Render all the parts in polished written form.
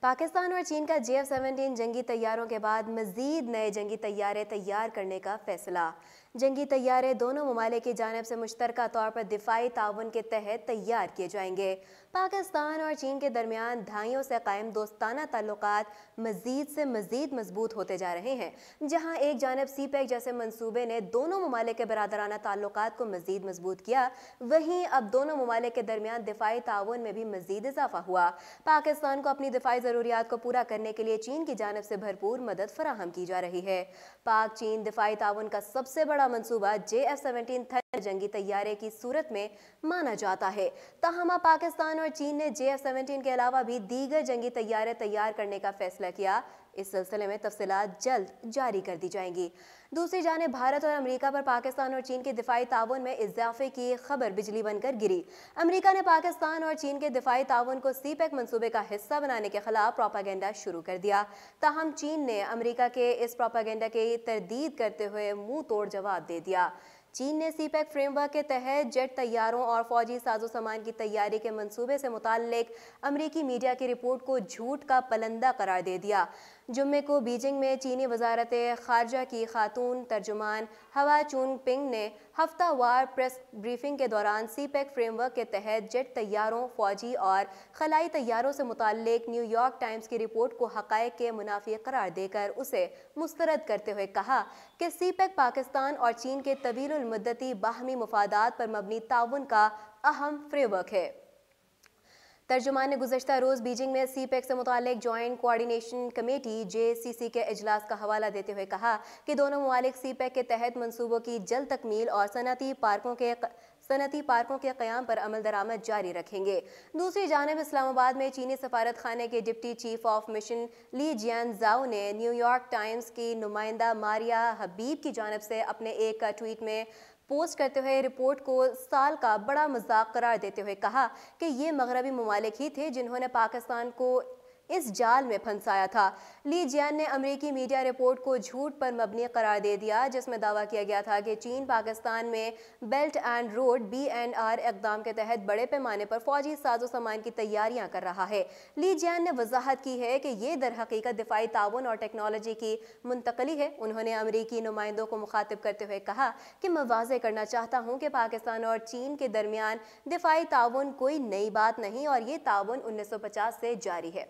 पाकिस्तान और चीन का JF-17 जंगी तैयारों के बाद मजीद नए जंगी तैयारे तैयार करने का फैसला। जंगी तैयारे दोनों ममालिक की जानिब से मुश्तरका तौर पर दिफाई ताउन के तहत तैयार किए जाएंगे। पाकिस्तान और चीन के दरमियान दहाइयों से कायम दोस्ताना ताल्लुकात मजीद से मजीद मजबूत होते जा रहे हैं। जहाँ एक जानब CPEC जैसे मनसूबे ने दोनों ममालिक के बरादराना ताल्लुकात को मजीद मजबूत किया, वहीं अब दोनों ममालिक के दरमियान दिफाई ताउन में भी मजीद इजाफा हुआ। पाकिस्तान को अपनी दिफाई ज़रूरियात को पूरा करने के लिए चीन की जानिब से भरपूर मदद फराहम की जा रही है। पाक चीन दिफाई ताउन का सबसे बड़ा मंसूबा JF-17 थंडर जंगी तैयारे की सूरत में माना जाता है। ताहमा पाकिस्तान और चीन ने JF-17 के अलावा भी दीगर जंगी तैयारे तैयार करने का फैसला किया। इस सिलसिले में तफसीलात जल्द जारी कर दी जाएंगी। दूसरी जानिब भारत और अमेरिका पर पाकिस्तान और चीन के दिफाई ताउन में इजाफे की खबर बिजली बनकर गिरी। अमेरिका ने पाकिस्तान और चीन के दिफाई ताउन को CPEC मंसूबे का हिस्सा बनाने के खिलाफ प्रोपागेंडा शुरू कर दिया। ताहम चीन ने अमेरिका के इस प्रोपागेंडा की तरदीद करते हुए मुंह तोड़ जवाब दे दिया। चीन ने CPEC फ्रेमवर्क के तहत जेट तैयारों और फौजी साजो सामान की तैयारी के मंसूबे से मुताल्लिक अमरीकी मीडिया की रिपोर्ट को झूठ का पलंदा करार दे दिया। जुम्मे को बीजिंग में चीनी वजारत खारजा की खातून तर्जुमान हवा चुनपिंग ने हफ्तावार प्रेस ब्रीफिंग के दौरान CPEC फ्रेमवर्क के तहत जेट तैयारों, फौजी और खलाई तैयारों से मुताल्लिक न्यूयॉर्क टाइम्स की रिपोर्ट को हक़ाइक़ के मुनाफी करार देकर उसे मुस्तरद करते हुए कहा कि CPEC पाकिस्तान और चीन के तवील मुद्दती बाहमी मुफादात पर मबनी ताउन का अहम फ्रेमवर्क है। तर्जुमान ने गुज़श्ता रोज़ बीजिंग में CPEC से मुताल्लिक जॉइंट कोऑर्डिनेशन कमेटी JCC के इजलास का हवाला देते हुए कहा कि दोनों ममालिक CPEC के तहत मंसूबों की जल्द तकमील और सनती पार्कों के क़याम पर अमल दरामद जारी रखेंगे। दूसरी जानिब इस्लामाबाद में चीनी सफारत खाने के डिप्टी चीफ ऑफ मिशन ली जियानज़ाओ ने न्यूयॉर्क टाइम्स की नुमाइंदा मारिया हबीब की जानिब से अपने एक ट्वीट में पोस्ट करते हुए रिपोर्ट को साल का बड़ा मजाक करार देते हुए कहा कि ये मगरबी ममालिक ही थे जिन्होंने पाकिस्तान को इस जाल में फंसाया था। ली जियान ने अमेरिकी मीडिया रिपोर्ट को झूठ पर मबनी करार दे दिया, जिसमें दावा किया गया था कि चीन पाकिस्तान में बेल्ट एंड रोड BNR इक़दाम के तहत बड़े पैमाने पर फौजी साजो सामान की तैयारियां कर रहा है। ली जियान ने वजाहत की है कि ये दर हकीकत दिफाई ताउन और टेक्नोलॉजी की मुंतकली है। उन्होंने अमेरिकी नुमाइंदों को मुखातिब करते हुए कहा कि मैं वाज़ेह करना चाहता हूँ कि पाकिस्तान और चीन के दरमियान दिफाई ताउन कोई नई बात नहीं और ये ताउन 1950 से जारी है।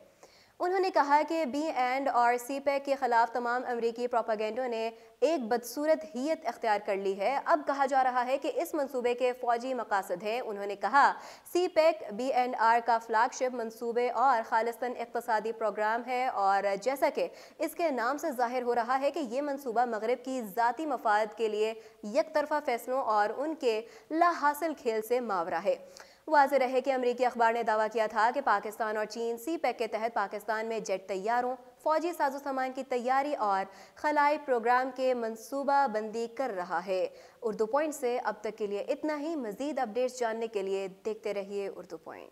उन्होंने कहा कि B&R CPEC के खिलाफ तमाम अमरीकी प्रोपागेंडों ने एक बदसूरत हियत इख्तियार कर ली है। अब कहा जा रहा है कि इस मंसूबे के फौजी मकासद हैं। उन्होंने कहा CPEC B&R का फ्लैगशिप मंसूबे और खालिस्तान इक़्तिसादी प्रोग्राम है और जैसा कि इसके नाम से जाहिर हो रहा है कि ये मंसूबा मगरब की ज़ाती मफाद के लिए एक तरफा फैसलों और उनके ला हासिल खेल से मावरा है। वाज़ेह रहे कि अमरीकी अखबार ने दावा किया था कि पाकिस्तान और चीन CPEC के तहत पाकिस्तान में जेट तैयारों, फौजी साजो सामान की तैयारी और खलाई प्रोग्राम के मंसूबा बंदी कर रहा है। उर्दू पॉइंट से अब तक के लिए इतना ही। मज़ीद अपडेट्स जानने के लिए देखते रहिए उर्दू पॉइंट।